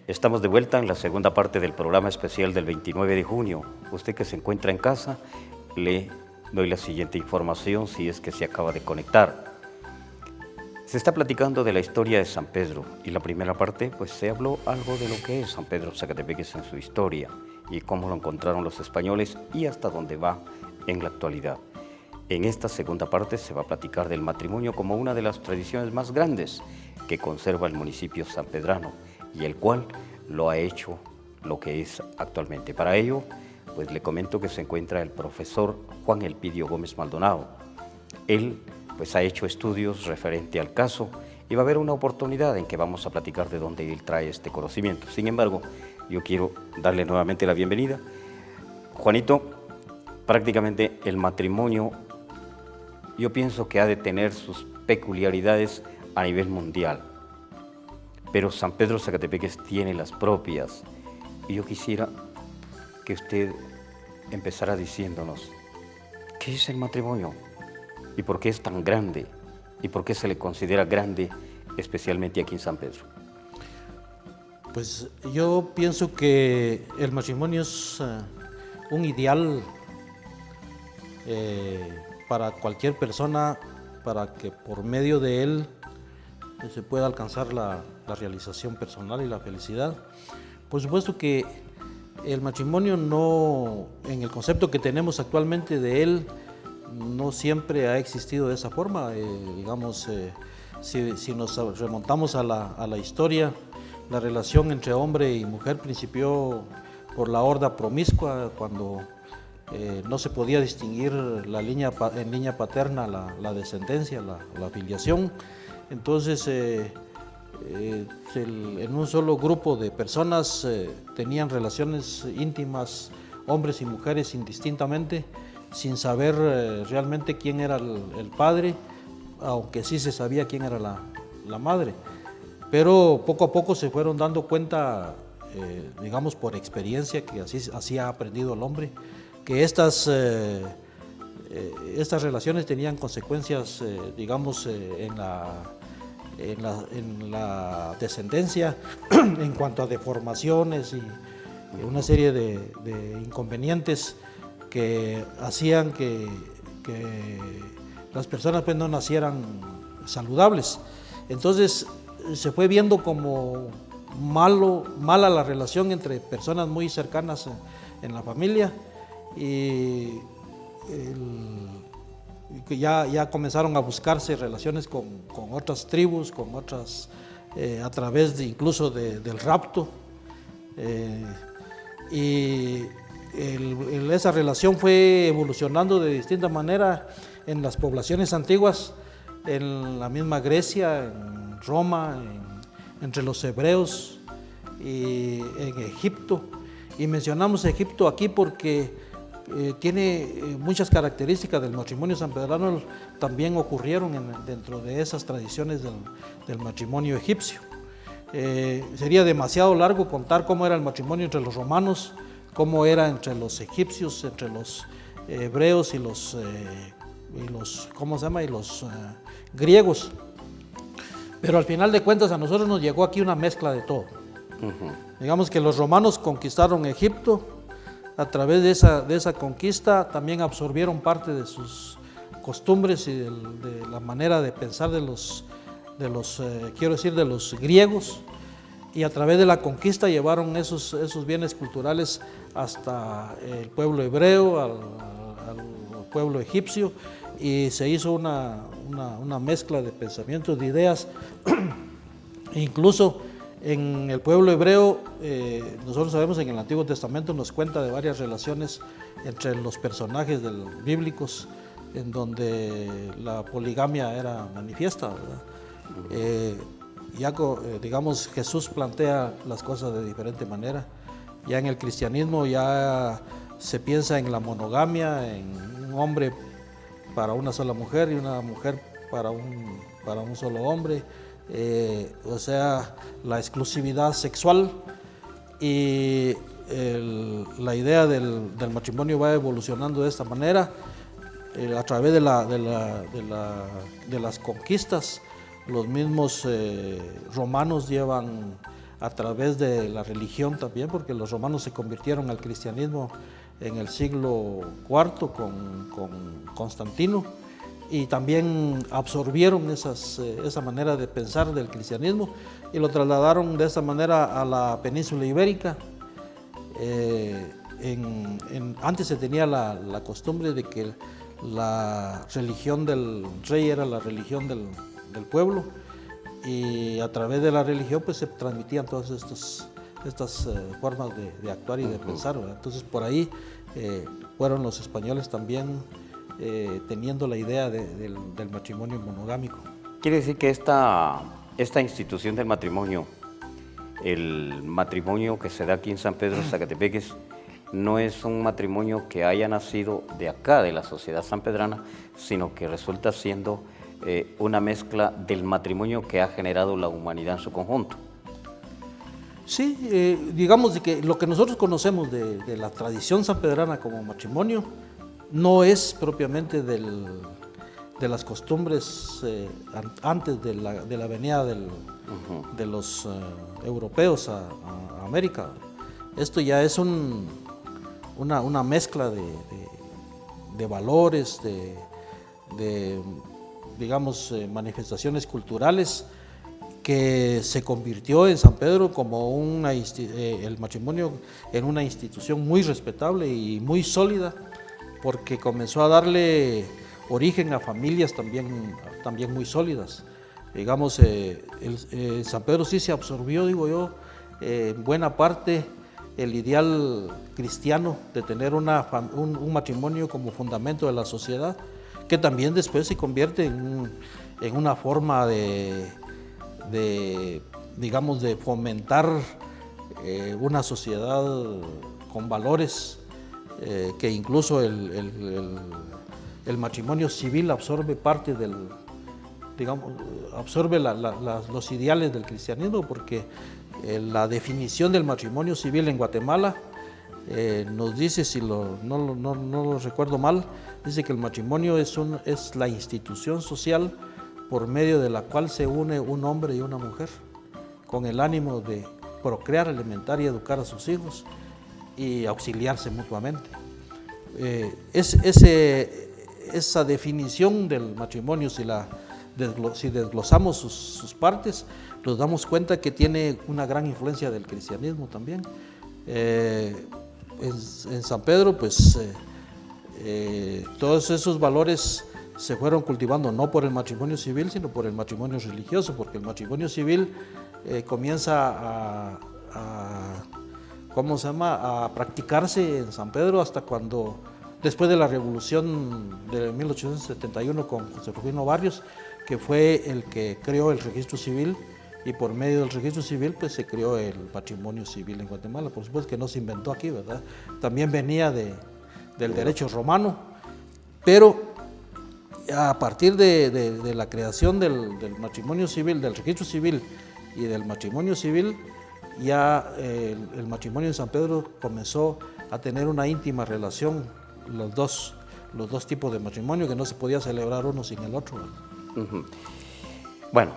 Estamos de vuelta en la segunda parte del programa especial del 29 de junio. Usted que se encuentra en casa, le doy la siguiente información si es que se acaba de conectar. Se está platicando de la historia de San Pedro y la primera parte pues se habló algo de lo que es San Pedro Zacatepeques en su historia y cómo lo encontraron los españoles y hasta dónde va en la actualidad. En esta segunda parte se va a platicar del matrimonio como una de las tradiciones más grandes que conserva el municipio sanpedrano y el cual lo ha hecho lo que es actualmente. Para ello, pues le comento que se encuentra el profesor Juan Elpidio Gómez Maldonado. Él pues ha hecho estudios referente al caso y va a haber una oportunidad en que vamos a platicar de dónde él trae este conocimiento. Sin embargo, yo quiero darle nuevamente la bienvenida. Juanito, prácticamente el matrimonio yo pienso que ha de tener sus peculiaridades a nivel mundial, pero San Pedro Zacatepeques tiene las propias y yo quisiera que usted empezara diciéndonos ¿qué es el matrimonio? ¿Y por qué es tan grande? ¿Y por qué se le considera grande especialmente aquí en San Pedro? Pues yo pienso que el matrimonio es un ideal para cualquier persona, para que por medio de él se pueda alcanzar la realización personal y la felicidad. Por supuesto que el matrimonio no, en el concepto que tenemos actualmente de él, no siempre ha existido de esa forma. Si nos remontamos a la historia, la relación entre hombre y mujer principió por la horda promiscua, cuando no se podía distinguir en línea paterna la descendencia, la filiación. Entonces, en un solo grupo de personas tenían relaciones íntimas, hombres y mujeres indistintamente, sin saber realmente quién era el padre, aunque sí se sabía quién era la madre. Pero poco a poco se fueron dando cuenta, digamos por experiencia, que así ha aprendido el hombre, que estas relaciones tenían consecuencias, en la descendencia, en cuanto a deformaciones y una serie de inconvenientes que hacían que las personas pues no nacieran saludables. Entonces se fue viendo como mala la relación entre personas muy cercanas en la familia y ya comenzaron a buscarse relaciones con otras tribus, con otras, a través incluso del rapto. Esa relación fue evolucionando de distinta manera en las poblaciones antiguas, en la misma Grecia, en Roma, entre los hebreos y en Egipto. Y mencionamos Egipto aquí porque tiene muchas características del matrimonio sanpedrano, también ocurrieron dentro de esas tradiciones del matrimonio egipcio. Sería demasiado largo contar cómo era el matrimonio entre los romanos, cómo era entre los egipcios, entre los hebreos y los griegos. Pero al final de cuentas a nosotros nos llegó aquí una mezcla de todo. Digamos que los romanos conquistaron Egipto. A través de esa conquista también absorbieron parte de sus costumbres y de la manera de pensar de los griegos, y a través de la conquista llevaron esos bienes culturales hasta el pueblo hebreo, al pueblo egipcio, y se hizo una mezcla de pensamientos, de ideas. Incluso en el pueblo hebreo, nosotros sabemos, en el Antiguo Testamento nos cuenta de varias relaciones entre los personajes bíblicos, en donde la poligamia era manifiesta, ¿verdad? Digamos, Jesús plantea las cosas de diferente manera. Ya en el cristianismo ya se piensa en la monogamia, en un hombre para una sola mujer y una mujer para un solo hombre. O sea, la exclusividad sexual, y la idea del matrimonio va evolucionando de esta manera a través de las conquistas. Los mismos romanos llevan a través de la religión también, porque los romanos se convirtieron al cristianismo en el siglo IV con Constantino, y también absorbieron esa manera de pensar del cristianismo y lo trasladaron de esa manera a la península ibérica. Antes se tenía la costumbre de que la religión del rey era la religión del pueblo, y a través de la religión pues se transmitían todas estas formas de actuar y de pensar, ¿verdad? Entonces por ahí fueron los españoles también teniendo la idea del matrimonio monogámico. Quiere decir que esta institución del matrimonio, el matrimonio que se da aquí en San Pedro Zacatepeques, no es un matrimonio que haya nacido de acá, de la sociedad sanpedrana, sino que resulta siendo una mezcla del matrimonio que ha generado la humanidad en su conjunto. Sí, digamos de que lo que nosotros conocemos de la tradición sanpedrana como matrimonio no es propiamente de las costumbres antes de la venida de los europeos a América. Esto ya es una mezcla de valores, digamos, manifestaciones culturales que se convirtió en San Pedro como el matrimonio en una institución muy respetable y muy sólida, porque comenzó a darle origen a familias también muy sólidas. Digamos, San Pedro sí se absorbió, digo yo, en buena parte el ideal cristiano de tener un matrimonio como fundamento de la sociedad, que también después se convierte en una forma digamos, de fomentar una sociedad con valores, que incluso el matrimonio civil absorbe parte absorbe los ideales del cristianismo, porque la definición del matrimonio civil en Guatemala nos dice, si no lo recuerdo mal, dice que el matrimonio es la institución social por medio de la cual se une un hombre y una mujer con el ánimo de procrear, alimentar y educar a sus hijos y auxiliarse mutuamente. Esa definición del matrimonio, si desglosamos sus partes, nos damos cuenta que tiene una gran influencia del cristianismo también. En San Pedro, pues, todos esos valores se fueron cultivando no por el matrimonio civil, sino por el matrimonio religioso, porque el matrimonio civil comienza a practicarse en San Pedro hasta después de la revolución de 1871 con José Rufino Barrios, que fue el que creó el registro civil, y por medio del registro civil pues se creó el matrimonio civil en Guatemala. Por supuesto que no se inventó aquí, ¿verdad? También venía del derecho romano, pero a partir de la creación del matrimonio civil, del registro civil y del matrimonio civil, ya el matrimonio en San Pedro comenzó a tener una íntima relación, los dos tipos de matrimonio, que no se podía celebrar uno sin el otro. Uh-huh. Bueno,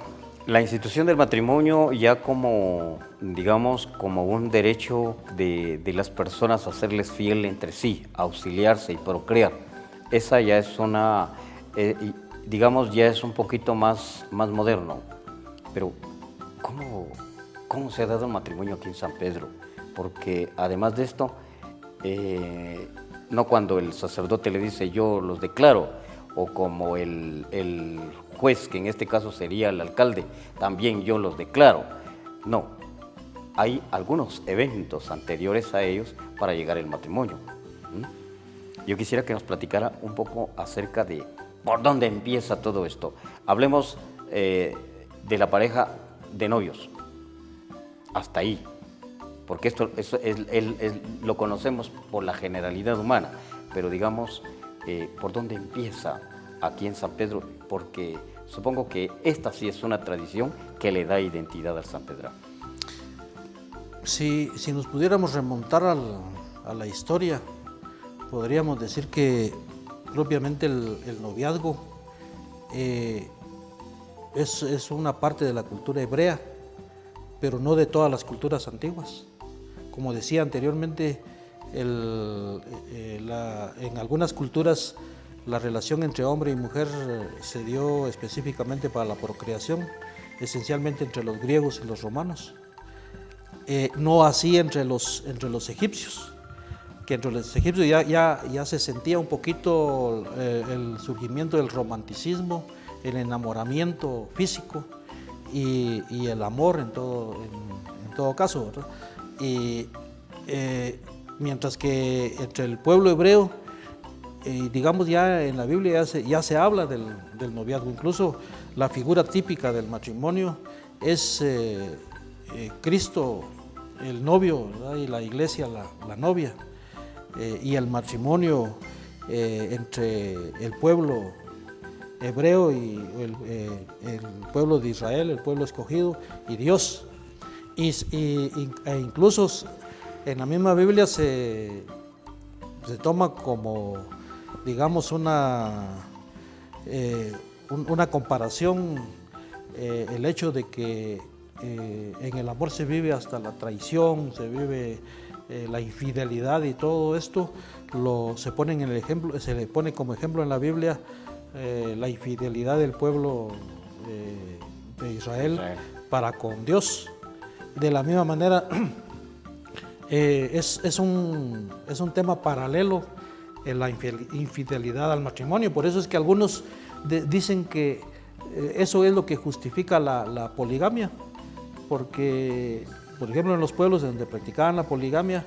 la institución del matrimonio ya como, digamos, como un derecho de las personas a serles fiel entre sí, auxiliarse y procrear, esa ya es digamos, ya es un poquito más moderno. Pero, ¿cómo se ha dado el matrimonio aquí en San Pedro? Porque además de esto, no cuando el sacerdote le dice yo los declaro, o como el juez, que en este caso sería el alcalde, también yo los declaro. No, hay algunos eventos anteriores a ellos para llegar al matrimonio. Yo quisiera que nos platicara un poco acerca de por dónde empieza todo esto. Hablemos de la pareja de novios, hasta ahí, porque esto lo conocemos por la generalidad humana, pero digamos, por dónde empieza aquí en San Pedro, porque supongo que esta sí es una tradición que le da identidad al sanpedrano. Si nos pudiéramos remontar a la historia, podríamos decir que propiamente el noviazgo es una parte de la cultura hebrea, pero no de todas las culturas antiguas. Como decía anteriormente, en algunas culturas la relación entre hombre y mujer se dio específicamente para la procreación, esencialmente entre los griegos y los romanos. No así entre los egipcios, que entre los egipcios ya se sentía un poquito el surgimiento del romanticismo, el enamoramiento físico y el amor en todo caso, ¿verdad? Mientras que entre el pueblo hebreo, digamos ya en la Biblia ya se habla del noviazgo. Incluso la figura típica del matrimonio es Cristo, el novio, ¿verdad? Y la iglesia, la novia. Y el matrimonio entre el pueblo hebreo y el pueblo de Israel, el pueblo escogido, y Dios. E incluso en la misma Biblia se toma como, digamos, una comparación, el hecho de que en el amor se vive hasta la traición, se vive la infidelidad, y todo esto se le pone como ejemplo en la Biblia la infidelidad del pueblo de Israel para con Dios. De la misma manera, es un tema paralelo en la infidelidad al matrimonio. Por eso es que algunos dicen que eso es lo que justifica la poligamia, porque, por ejemplo, en los pueblos donde practicaban la poligamia,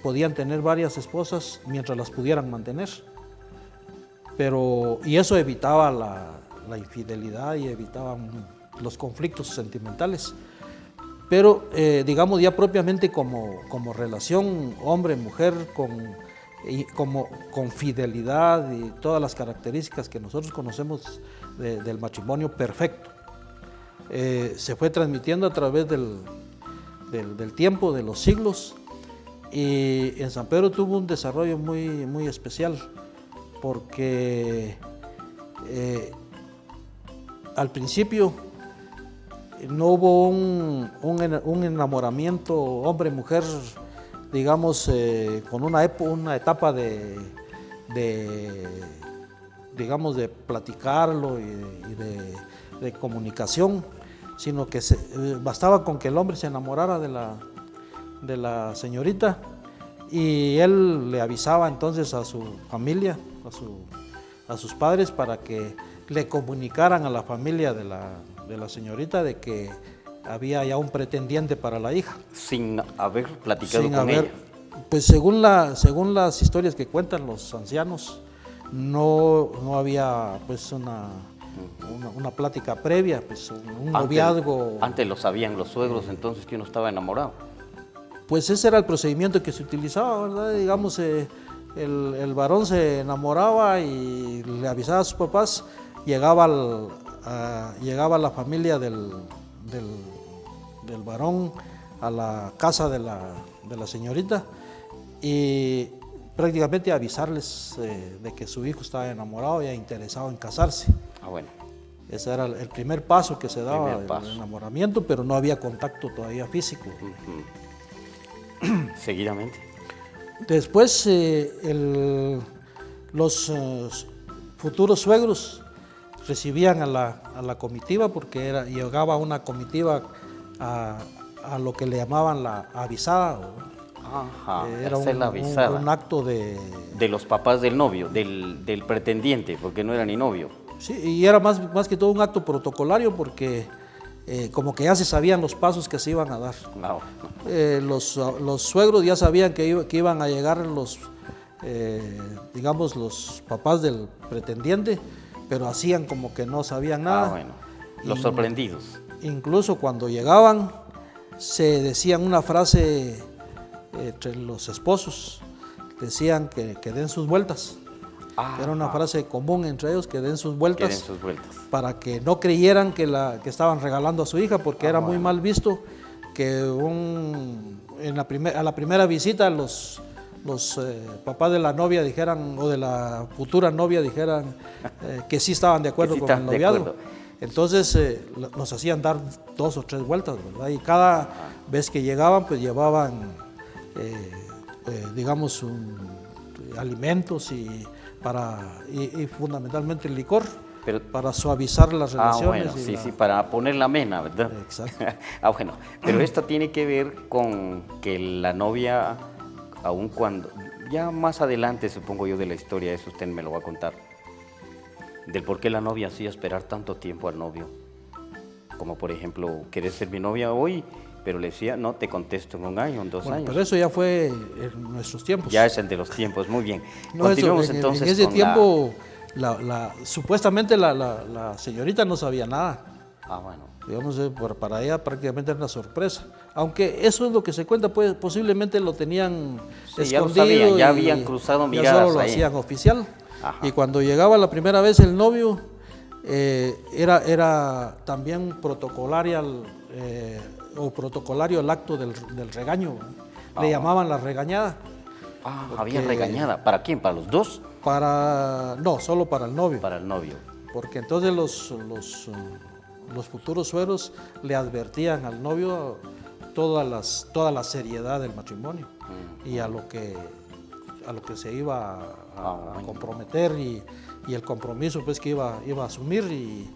podían tener varias esposas mientras las pudieran mantener. Y eso evitaba la infidelidad y evitaba los conflictos sentimentales. Pero, digamos, ya propiamente como relación hombre-mujer, con fidelidad y todas las características que nosotros conocemos del matrimonio perfecto, se fue transmitiendo a través del tiempo, de los siglos, y en San Pedro tuvo un desarrollo muy, muy especial, porque al principio no hubo un enamoramiento hombre-mujer, digamos, con una etapa digamos, de platicarlo y de comunicación, sino que bastaba con que el hombre se enamorara de la señorita, y él le avisaba entonces a su familia, a sus padres, para que le comunicaran a la familia de la señorita de que había ya un pretendiente para la hija. Sin haber platicado con ella. Pues según las historias que cuentan los ancianos, no había pues una plática previa, pues un noviazgo. Antes lo sabían los suegros entonces que uno estaba enamorado. Pues ese era el procedimiento que se utilizaba, ¿verdad? Digamos, el varón se enamoraba y le avisaba a sus papás, llegaba la familia del varón a la casa de la señorita, y prácticamente avisarles de que su hijo estaba enamorado y interesado en casarse. Bueno. Ese era el primer paso que se daba, el enamoramiento, pero no había contacto todavía físico. Seguidamente. Después los futuros suegros recibían a la comitiva, porque llegaba una comitiva a lo que le llamaban la avisada. Ajá, era la avisada. Un acto de los papás del novio, del pretendiente, porque no era ni novio. Sí, y era más que todo un acto protocolario, porque como que ya se sabían los pasos que se iban a dar. No. Los suegros ya sabían que iban a llegar digamos, los papás del pretendiente, pero hacían como que no sabían nada. Bueno, los sorprendidos. Incluso cuando llegaban, se decían una frase entre los esposos, decían que den sus vueltas. Era una frase común entre ellos, que den sus vueltas, para que no creyeran que estaban regalando a su hija, porque era muy mal visto que a la primera visita los papás de la novia dijeran, o de la futura novia dijeran, que sí estaban de acuerdo con el noviazgo. Entonces nos hacían dar 2 o 3 vueltas, ¿verdad? Y cada vez que llegaban, pues llevaban, digamos, alimentos y fundamentalmente el licor. Pero, para suavizar las relaciones. Bueno, sí, para ponerla amena, ¿verdad? Exacto. Bueno, pero esto tiene que ver con que la novia, aun cuando, ya más adelante supongo yo de la historia, eso usted me lo va a contar, del por qué la novia hacía esperar tanto tiempo al novio. Como por ejemplo, ¿querés ser mi novia hoy? Pero le decía, no, te contesto en 1 año, en 2 años. Pero eso ya fue en nuestros tiempos. Ya es el de los tiempos, muy bien. No, Continuemos entonces. En ese tiempo... supuestamente la señorita no sabía nada. Bueno. Digamos, para ella prácticamente era una sorpresa. Aunque eso es lo que se cuenta, pues posiblemente lo tenían escondido. Ya lo sabían, ya habían cruzado miradas. Ya solo lo ahí hacían oficial. Ajá. Y cuando llegaba la primera vez el novio, era también protocolario el acto del regaño. Le llamaban la regañada. Había regañada. ¿Para quién? ¿Para los dos? No, solo para el novio. Para el novio. Porque entonces los futuros suegros le advertían al novio toda la seriedad del matrimonio y a lo que se iba a comprometer y el compromiso pues que iba a asumir y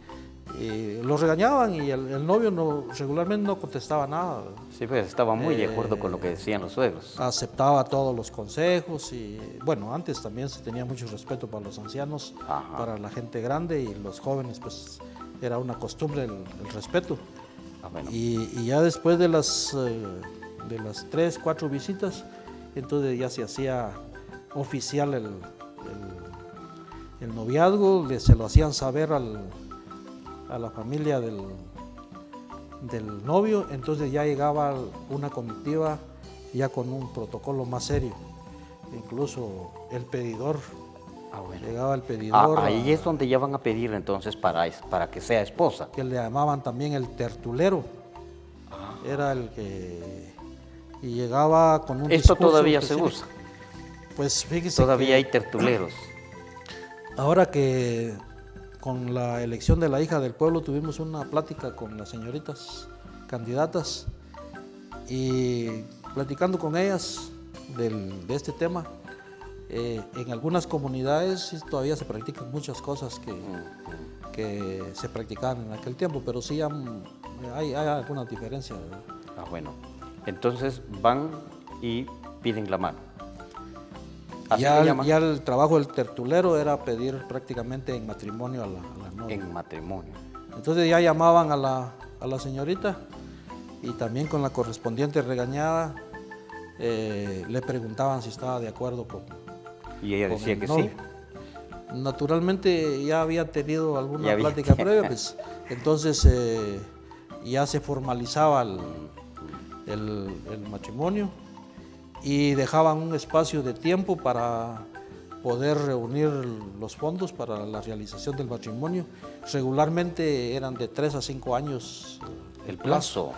lo regañaban y el novio regularmente no contestaba nada. Sí, pues estaba muy de acuerdo con lo que decían los suegros. Aceptaba todos los consejos y bueno, antes también se tenía mucho respeto para los ancianos, para la gente grande y los jóvenes pues era una costumbre el respeto. Bueno. Y ya después de las 3, 4 visitas, entonces ya se hacía oficial el noviazgo, se lo hacían saber a la familia del novio, entonces ya llegaba una comitiva ya con un protocolo más serio, incluso el pedidor. Bueno. Llegaba el pedidor. Ahí es donde ya van a pedir entonces para que sea esposa. Que le llamaban también el tertulero. Era el que... Y llegaba con un ¿Esto discurso todavía específico. Se usa? Pues fíjese todavía hay tertuleros. Ahora que con la elección de la hija del pueblo tuvimos una plática con las señoritas candidatas y platicando con ellas de este tema, en algunas comunidades todavía se practican muchas cosas que se practicaban en aquel tiempo, pero sí hay alguna diferencia. Bueno, entonces van y piden la mano. Ya el trabajo del tertulero era pedir prácticamente en matrimonio a la novia. En matrimonio. Entonces ya llamaban a la señorita y también con la correspondiente regañada le preguntaban si estaba de acuerdo con... Y ella decía que novio. Sí. Naturalmente ya había tenido alguna plática previa, pues entonces ya se formalizaba el matrimonio y dejaban un espacio de tiempo para poder reunir los fondos para la realización del matrimonio. Regularmente eran de 3 a 5 años el plazo,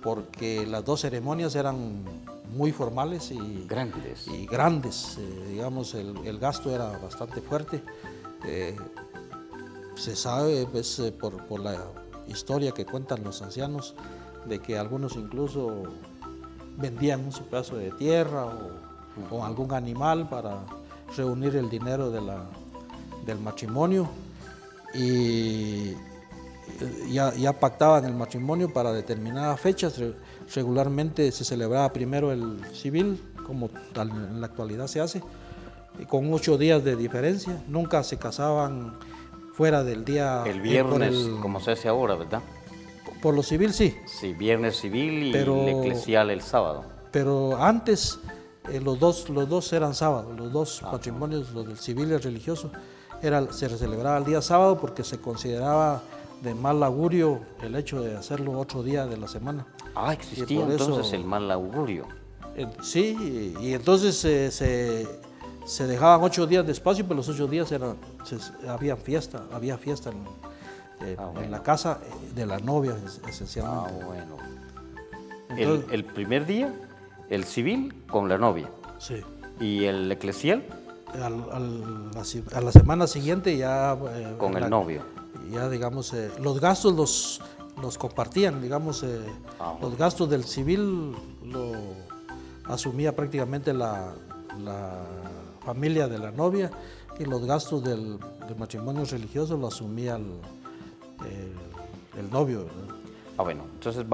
porque las 2 ceremonias eran muy formales y grandes. Digamos, el gasto era bastante fuerte. Se sabe pues, por la historia que cuentan los ancianos de que algunos incluso vendían un pedazo de tierra o algún animal para reunir el dinero del matrimonio y ya pactaban el matrimonio para determinadas fechas. Regularmente se celebraba primero el civil, como en la actualidad se hace, con 8 días de diferencia. Nunca se casaban fuera del día... El viernes, como se hace ahora, ¿verdad? Por lo civil, sí. Sí, viernes civil y el eclesial el sábado. Pero antes los dos eran sábados, los dos matrimonios, los del civil y el religioso, se celebraba el día sábado porque se consideraba de mal augurio el hecho de hacerlo otro día de la semana. Existía entonces el mal augurio. Sí, y entonces se dejaban 8 días de espacio, pero los 8 días había fiesta en la casa de la novia esencialmente. Bueno. Entonces, el primer día, el civil con la novia. Sí. ¿Y el eclesial? A la semana siguiente ya... con el novio. ya digamos, los gastos los compartían, digamos, los gastos del civil lo asumía prácticamente la familia de la novia y los gastos del matrimonio religioso lo asumía el novio, ¿verdad? Bueno, entonces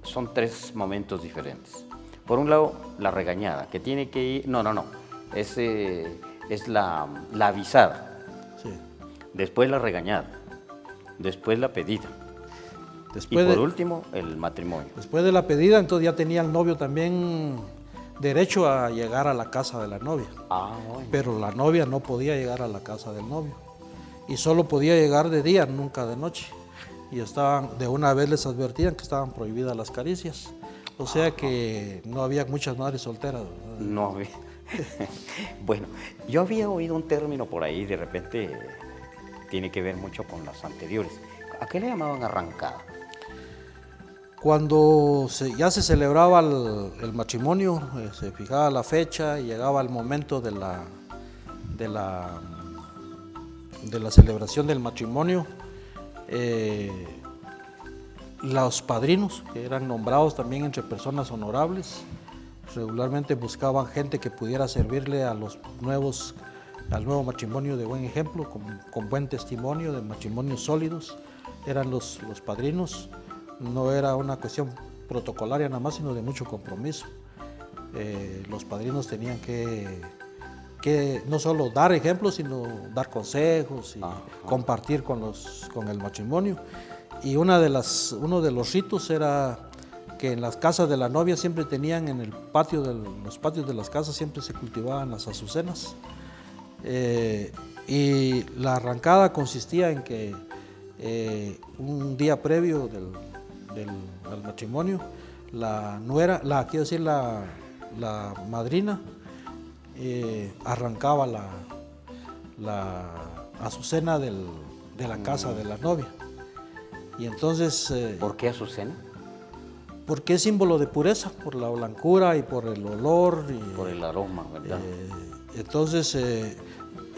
son 3 momentos diferentes. Por un lado, la regañada, que tiene que ir, no, es la avisada. Sí. Después la regañada, después la pedida. Después y por último, el matrimonio. Después de la pedida, entonces ya tenía el novio también derecho a llegar a la casa de la novia. Bueno. Pero la novia no podía llegar a la casa del novio. Y solo podía llegar de día, nunca de noche. Y de una vez les advertían que estaban prohibidas las caricias. O sea que no había muchas madres solteras, ¿verdad? No había. Bueno, yo había oído un término por ahí, de repente tiene que ver mucho con las anteriores. ¿A qué le llamaban arrancada? Cuando ya se celebraba el matrimonio, se fijaba la fecha y llegaba el momento de la celebración del matrimonio, los padrinos, que eran nombrados también entre personas honorables, regularmente buscaban gente que pudiera servirle al nuevo matrimonio de buen ejemplo, con buen testimonio, de matrimonios sólidos. Eran los padrinos. No era una cuestión protocolaria nada más, sino de mucho compromiso. Los padrinos tenían que no solo dar ejemplos, sino dar consejos y compartir con el matrimonio. Y uno de los ritos era que en las casas de la novia siempre tenían, en los patios de las casas siempre se cultivaban las azucenas. Y la arrancada consistía en que un día previo al matrimonio, la madrina arrancaba la azucena de la casa de la novia. Y entonces, ¿por qué azucena? Porque es símbolo de pureza, por la blancura y por el olor. Por el aroma, ¿verdad? Entonces,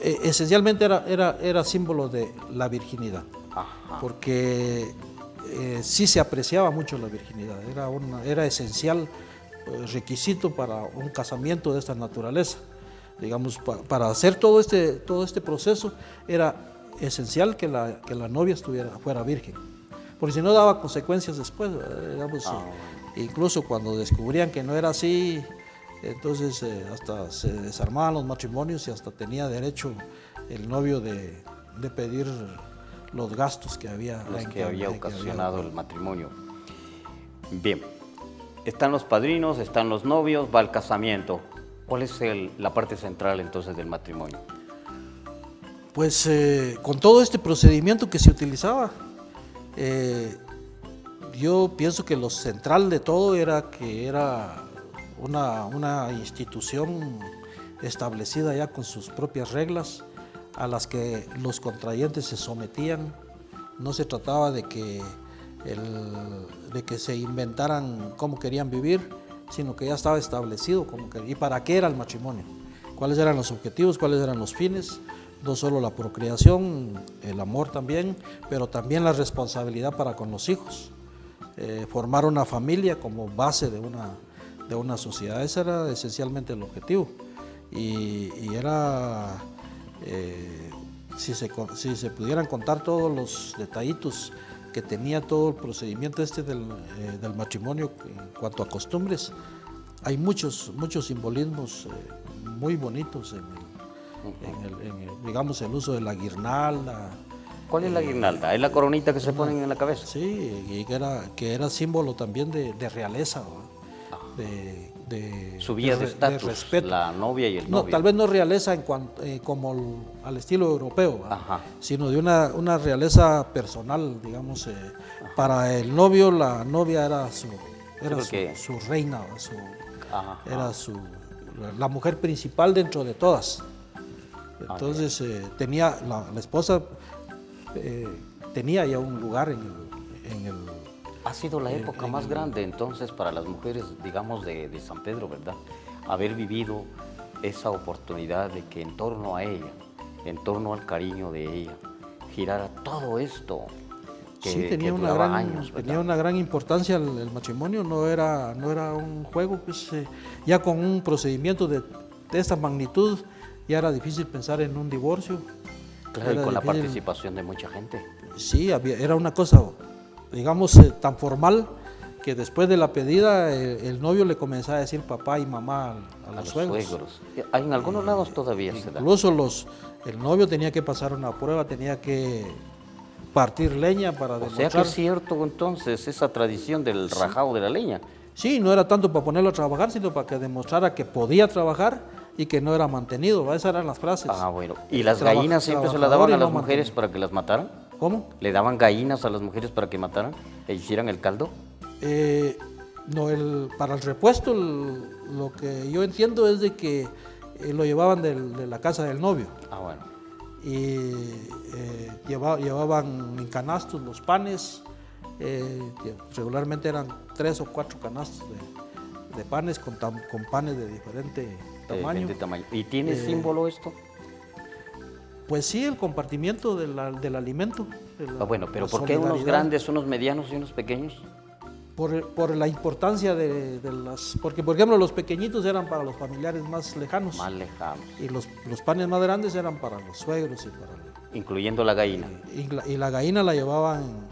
esencialmente era símbolo de la virginidad. Ajá. Porque sí se apreciaba mucho la virginidad, era esencial, requisito para un casamiento de esta naturaleza. Digamos, para hacer todo este proceso era esencial que la novia fuera virgen, porque si no daba consecuencias después, digamos, incluso cuando descubrían que no era así, entonces hasta se desarmaban los matrimonios y hasta tenía derecho el novio de pedir los gastos que había ocasionado el matrimonio. Bien, están los padrinos, están los novios, va el casamiento. ¿Cuál es la parte central entonces del matrimonio? Pues con todo este procedimiento que se utilizaba, yo pienso que lo central de todo era que era una institución establecida ya con sus propias reglas, a las que los contrayentes se sometían. No se trataba de que se inventaran cómo querían vivir, sino que ya estaba establecido y para qué era el matrimonio, cuáles eran los objetivos, cuáles eran los fines, no solo la procreación, el amor también, pero también la responsabilidad para con los hijos, formar una familia como base de una sociedad. Ese era esencialmente el objetivo, y era... si se pudieran contar todos los detallitos que tenía todo el procedimiento del matrimonio en cuanto a costumbres, hay muchos simbolismos muy bonitos digamos, el uso de la guirnalda. ¿Cuál es la guirnalda? ¿Es la coronita que se ponen en la cabeza? Sí, y que era símbolo también de realeza, subía de estatus la novia y el novio. No, tal vez no realeza como al estilo europeo, sino de una realeza personal, digamos. Para el novio, la novia era su reina, era la mujer principal dentro de todas. Entonces la esposa tenía ya un lugar en el Ha sido la época más grande entonces para las mujeres, digamos, de San Pedro, ¿verdad? Haber vivido esa oportunidad de que en torno a ella, en torno al cariño de ella, girara todo esto? Sí, tenía que una duraba gran, años, ¿verdad? tenía una gran importancia el matrimonio, no era un juego, pues ya con un procedimiento de esta magnitud ya era difícil pensar en un divorcio. Claro, y Era con la difícil. participación de mucha gente. Sí, era una cosa, digamos, tan formal que después de la pedida el novio le comenzaba a decir papá y mamá a los suegros. En algunos lados todavía se da. Incluso el novio tenía que pasar una prueba, tenía que partir leña para O sea demostrar. que es cierto entonces esa tradición del rajado de la leña. Sí, no era tanto para ponerlo a trabajar, sino para que demostrara que podía trabajar y que no era mantenido. ¿Va? Esas eran las frases. Ah, bueno. ¿Y las gallinas siempre se las daban a las mujeres para que las mataran? ¿Cómo? ¿Le daban gallinas a las mujeres para que mataran e hicieran el caldo? No, para el repuesto lo que yo entiendo es de que lo llevaban de la casa del novio. Ah, bueno. Y llevaban en canastos los panes, que regularmente eran 3 o 4 canastos de panes con panes de diferente tamaño. ¿Y tiene símbolo esto? Pues sí, el compartimiento del alimento. Bueno, pero ¿por qué unos grandes, unos medianos y unos pequeños? Por la importancia de las... Porque, por ejemplo, los pequeñitos eran para los familiares más lejanos. Más lejanos. Y los panes más grandes eran para los suegros y para... Incluyendo la gallina. Y la gallina la llevaban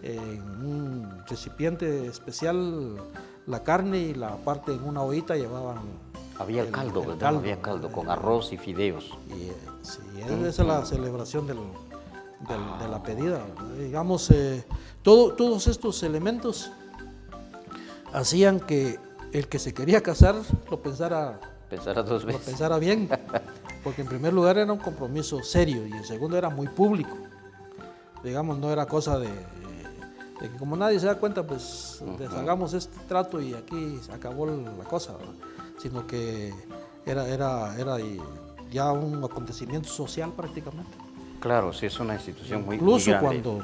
en un recipiente especial, la carne, y la parte en una ollita llevaban... Había el caldo, ¿verdad? Había caldo con arroz y fideos. Y sí, esa es la celebración de la pedida. Digamos, todos estos elementos hacían que el que se quería casar lo pensara dos veces. Lo pensara bien, porque en primer lugar era un compromiso serio y en segundo era muy público. Digamos, no era cosa de que como nadie se da cuenta, pues deshagamos este trato y aquí se acabó la cosa, ¿verdad? Sino que era ya un acontecimiento social prácticamente. Claro, sí, es una institución muy Incluso grande. cuando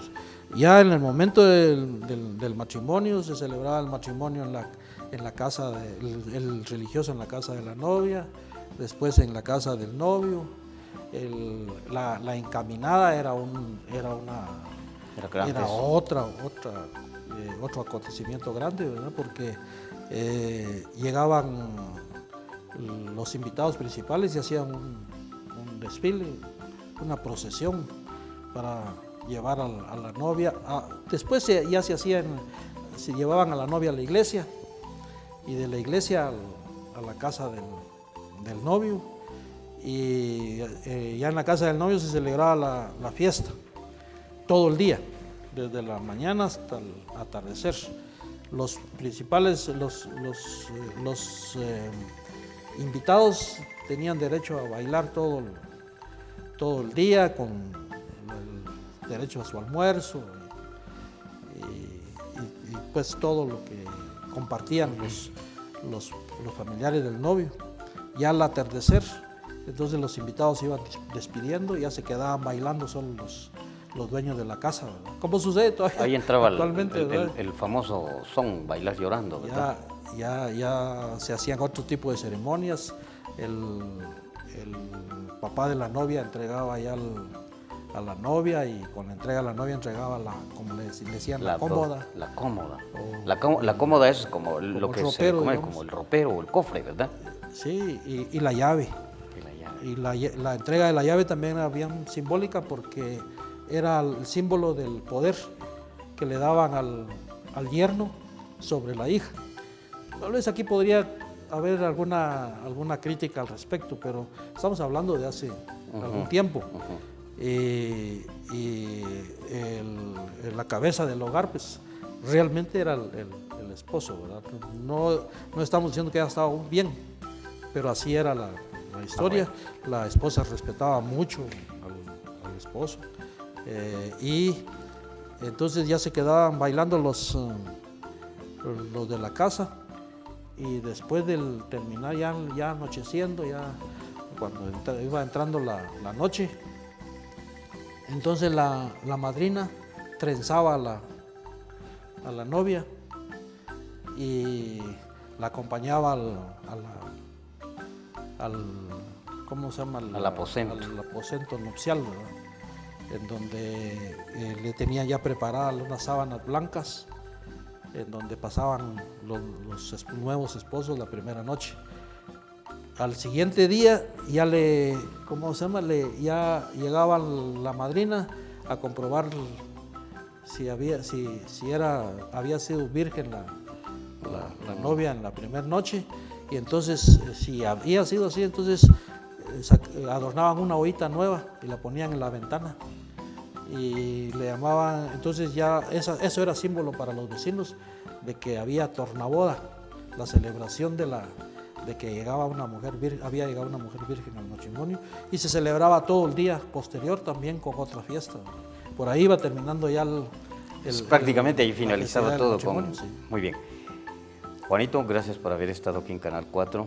ya en el momento del matrimonio, se celebraba el matrimonio en la casa, el religioso en la casa de la novia, después en la casa del novio, la encaminada era otro acontecimiento grande, ¿verdad? Porque llegaban los invitados principales y hacían un desfile, una procesión para llevar a la novia. Después se llevaban a la novia a la iglesia y de la iglesia a la casa del novio, y ya en la casa del novio se celebraba la fiesta todo el día, desde la mañana hasta el atardecer. Los principales, los invitados tenían derecho a bailar todo el día, con el derecho a su almuerzo y pues todo lo que compartían los familiares del novio. Ya al atardecer, entonces los invitados se iban despidiendo y ya se quedaban bailando solo los dueños de la casa, ¿verdad? Como sucede todavía ahí entraba actualmente, el famoso son, bailar llorando, ¿verdad? Ya se hacían otro tipo de ceremonias. El papá de la novia entregaba ya a la novia, y con la entrega a la novia entregaba como le decían, la cómoda. La cómoda. La cómoda es como lo que se come, como el ropero o el cofre, ¿verdad? Sí, y la llave. Y la entrega de la llave también era bien simbólica, porque era el símbolo del poder que le daban al yerno sobre la hija. Tal vez aquí podría haber alguna crítica al respecto, pero estamos hablando de hace algún tiempo. La cabeza del hogar, pues realmente era el esposo, ¿verdad? No estamos diciendo que haya estado bien, pero así era la historia. La esposa respetaba mucho al esposo, y entonces ya se quedaban bailando los de la casa, y después del terminar, ya anocheciendo, ya cuando iba entrando la noche, entonces la madrina trenzaba a la novia y la acompañaba al ¿cómo se llama? Al aposento. Al aposento nupcial, ¿verdad? en donde le tenían ya preparadas unas sábanas blancas, en donde pasaban los nuevos esposos la primera noche. Al siguiente día ya ya llegaba la madrina a comprobar si había sido virgen la novia en la primera noche, y entonces si había sido así, entonces adornaban una ollita nueva y la ponían en la ventana y le llamaban, entonces ya eso era símbolo para los vecinos de que había tornaboda, la celebración de que había llegado una mujer virgen al matrimonio, y se celebraba todo el día posterior también con otra fiesta. Por ahí iba terminando ya prácticamente ahí finalizaba todo. Sí. Muy bien. Juanito, gracias por haber estado aquí en Canal 4.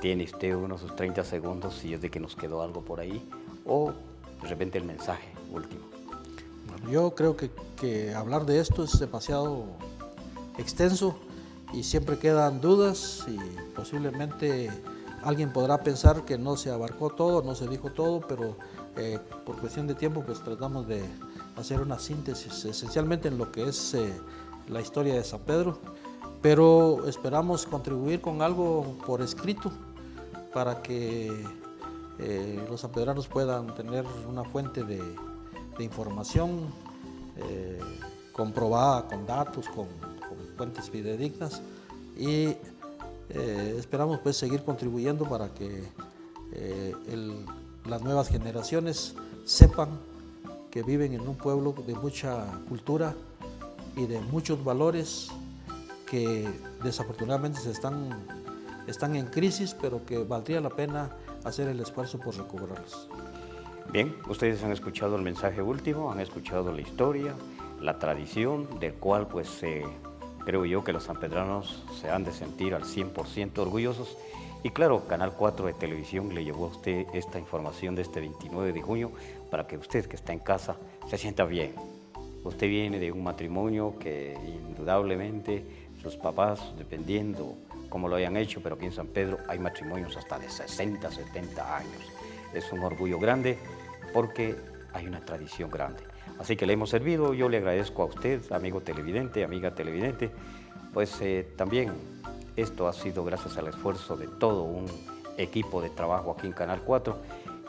Tiene usted sus 30 segundos si es de que nos quedó algo por ahí, o de repente el mensaje último. Bueno, yo creo que hablar de esto es demasiado extenso y siempre quedan dudas, y posiblemente alguien podrá pensar que no se abarcó todo, no se dijo todo, pero por cuestión de tiempo pues tratamos de hacer una síntesis esencialmente en lo que es la historia de San Pedro, pero esperamos contribuir con algo por escrito para que los sanpedranos puedan tener una fuente de información comprobada con datos, con fuentes fidedignas, y esperamos pues seguir contribuyendo para que las nuevas generaciones sepan que viven en un pueblo de mucha cultura y de muchos valores que desafortunadamente están en crisis, pero que valdría la pena hacer el esfuerzo por recobrarlos. Bien, ustedes han escuchado el mensaje último, han escuchado la historia, la tradición, del cual pues creo yo que los sanpedranos se han de sentir al 100% orgullosos. Y claro, Canal 4 de Televisión le llevó a usted esta información de este 29 de junio para que usted que está en casa se sienta bien. Usted viene de un matrimonio que indudablemente sus papás, dependiendo cómo lo hayan hecho, pero aquí en San Pedro hay matrimonios hasta de 60, 70 años. Es un orgullo grande porque hay una tradición grande. Así que le hemos servido. Yo le agradezco a usted, amigo televidente, amiga televidente, pues también esto ha sido gracias al esfuerzo de todo un equipo de trabajo aquí en Canal 4,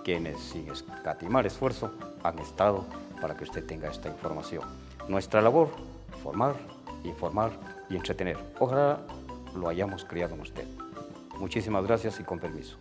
quienes sin escatimar esfuerzo han estado para que usted tenga esta información. Nuestra labor, formar, informar y entretener. Ojalá lo hayamos criado en usted. Muchísimas gracias y con permiso.